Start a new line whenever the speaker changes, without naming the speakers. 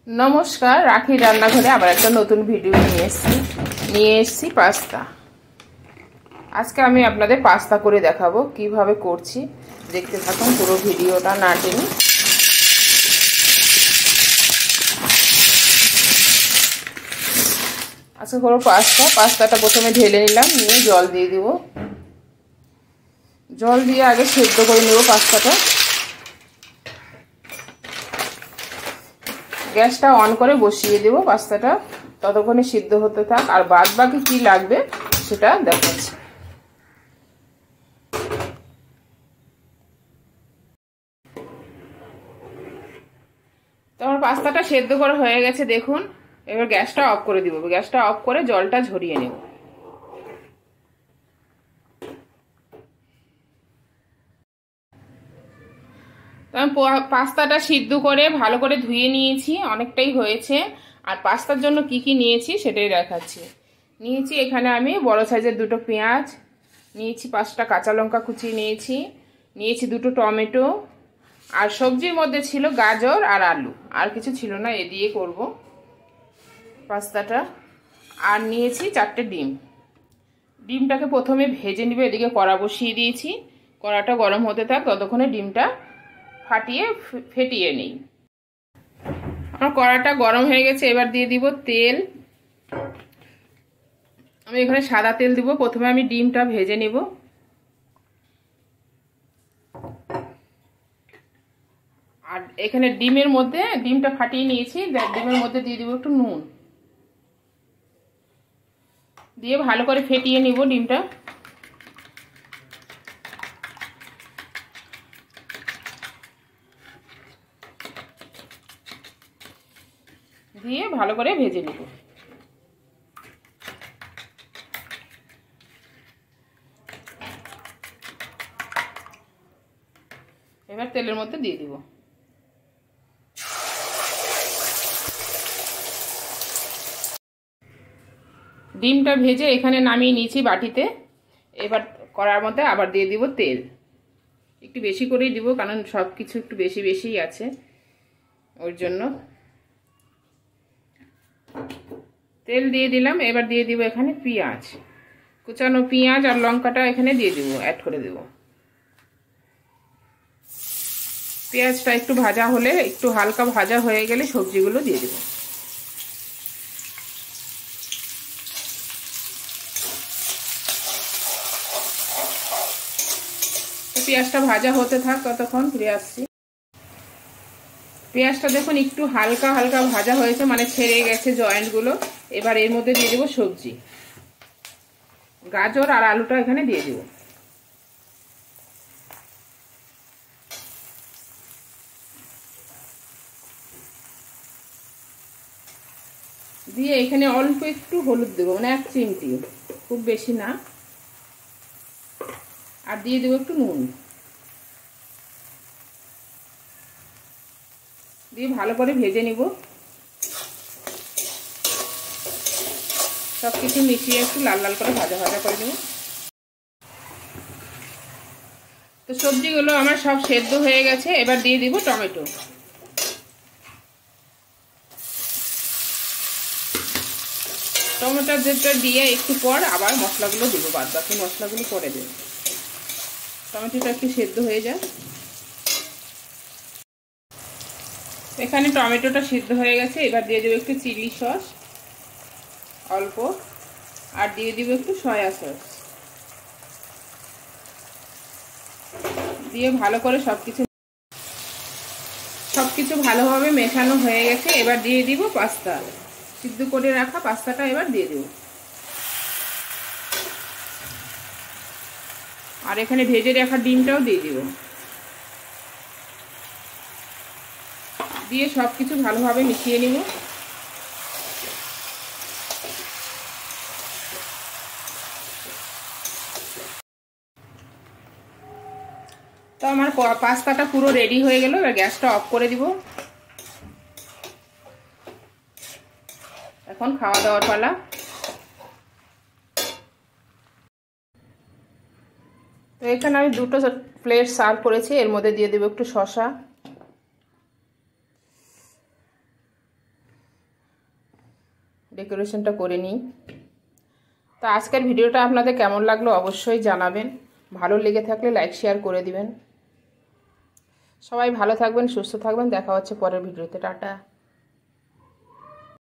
नमस्कार राखी रान्नाघरे आबार एक नतून भिडियो निये एसेछि पास्ता। आज के आमी आपनादेर पास्ता करे देखाबो किभाबे करछि। देखते थाकुन पुरो भिडियोटा ना टेने। आजके करब पास्ताटा प्रथमे ढेले निलाम, निये जल दिये देब। जल दिये आगे सेদ্ধ करे नेब पास्ताटा। গ্যাসটা অন করে বসিয়ে দেব পাস্তাটা, ততক্ষণে সিদ্ধ হতে থাক। আর বাদ বাকি কি লাগবে সেটা দেখাচ্ছি। তো আমার পাস্তাটা সেদ্ধ করা হয়ে গেছে দেখুন। এবার গ্যাসটা অফ করে দিব। গ্যাসটা অফ করে জলটা ঝরিয়ে নেব। পাস্তাটা সিদ্ধ করে ভালো করে ধুয়ে নিয়েছি, অনেকটাই হয়েছে। আর পাস্তার জন্য কি কি নিয়েছি সেটাই দেখাচ্ছি। নিয়েছি এখানে আমি বড় সাইজের দুটো পেঁয়াজ নিয়েছি, 5টা কাঁচা লঙ্কা কুচিয়ে নিয়েছি 2টো টমেটো, আর সবজির মধ্যে ছিল গাজর আর আলু, আর কিছু ছিল না, এ দিয়ে করব পাস্তাটা। আর নিয়েছি 4টে ডিম। ডিমটাকে প্রথমে ভেজে নিবে। এদিকে কড়া বসিয়ে দিয়েছি, কড়াটা গরম হতে থাক, ততক্ষণে ডিমটা ফেটিয়ে নেই। আমার কড়াটা গরম হয়ে গেছে, এবার দিয়ে দিব তেল। আমি এখানে সাদা তেল দিব। প্রথমে আমি ডিমটা ভেজে নেব। আর এখানে ডিমটা ফাটিয়ে নিয়েছি, ডিমের মধ্যে দিয়ে দিব একটু নুন, দিয়ে ভালো করে ফেটিয়ে নিব ডিমটা। দিয়ে ভালো করে ভেজে নিব। এবার তেলের মধ্যে দিয়ে দিব। ডিমটা ভেজে এখানে নামিয়ে নিয়েছি বাটিতে। এবার কড়ার মধ্যে আবার দিয়ে দিব তেল। একটু বেশি করেই দিব, কারণ সব কিছু একটু বেশি বেশিই আছে, ওর জন্য। তেল দিয়ে দিলাম। এবার দিয়ে দিব এখানে পেঁয়াজ, কুচানো পেঁয়াজ আর লঙ্কাটা এখানে দিয়ে দিব, অ্যাড করে দেব। পেঁয়াজটা একটু ভাজা হলে, একটু হালকা ভাজা হয়ে গেলে সবজিগুলো দিয়ে দেব। পেঁয়াজটা ভাজা হতে থাক, ততক্ষণ ফিরে আসছি। পেঁয়াজটা দেখুন একটু হালকা হালকা ভাজা হয়েছে, মানে ছেড়ে গেছে জয়েন্টগুলো। এবার এর মধ্যে দিয়ে দেব সবজি, গাজর আর আলুটা এখানে দিয়ে দেব। দিয়ে এখানে অল্প একটু হলুদ দেবো, মানে 1 চিমটি, খুব বেশি না। আর দিয়ে দেবো একটু নুন, দিয়ে ভালো করে ভেজে নিব। সব কিছু মিশিয়ে একটু লাল লাল করে ভাজা ভাজা করে নেব। তো সবজিগুলো আমার সব সেদ্ধ হয়ে গেছে। এবার দিয়ে দিব টমেটো। টমেটোটা দিয়ে একটু পর আবার মশলাগুলো দেবো, বাদ বাকি মশলাগুলো পরে দেব। টমেটোটা একটু সেদ্ধ হয়ে যায়। এখানে টমেটোটা সিদ্ধ হয়ে গেছে। এবার দিয়ে দেবো একটু চিলি সস অল্প, আর দিয়ে দিব একটু সয়া সস। দিয়ে ভালো করে সবকিছু ভালোভাবে মেশানো হয়ে গেছে। এবার দিয়ে দিব পাস্তা, সিদ্ধ করে রাখা পাস্তাটা এবার দিয়ে দেব। আর এখানে ভেজে রাখা ডিমটাও দিয়ে দিব। দিয়ে সবকিছু ভালোভাবে মিশিয়ে নিব। তো আমার পাস্তাটা পুরো রেডি হয়ে গেল। এবার গ্যাসটা অফ করে দিব। এখন খাওয়া দাওয়ার পালা। তো এখানে আমি 2টো প্লেট সার্ভ করেছি। এর মধ্যে দিয়ে দেব একটু শসা, ডেকোরেশনটা করে নিই। তো আজকের ভিডিওটা আপনাদের কেমন লাগলো অবশ্যই জানাবেন। ভালো লেগে থাকলে লাইক শেয়ার করে দিবেন। সবাই ভালো থাকবেন, সুস্থ থাকবেন। দেখা হচ্ছে পরের ভিডিওতে। টাটা।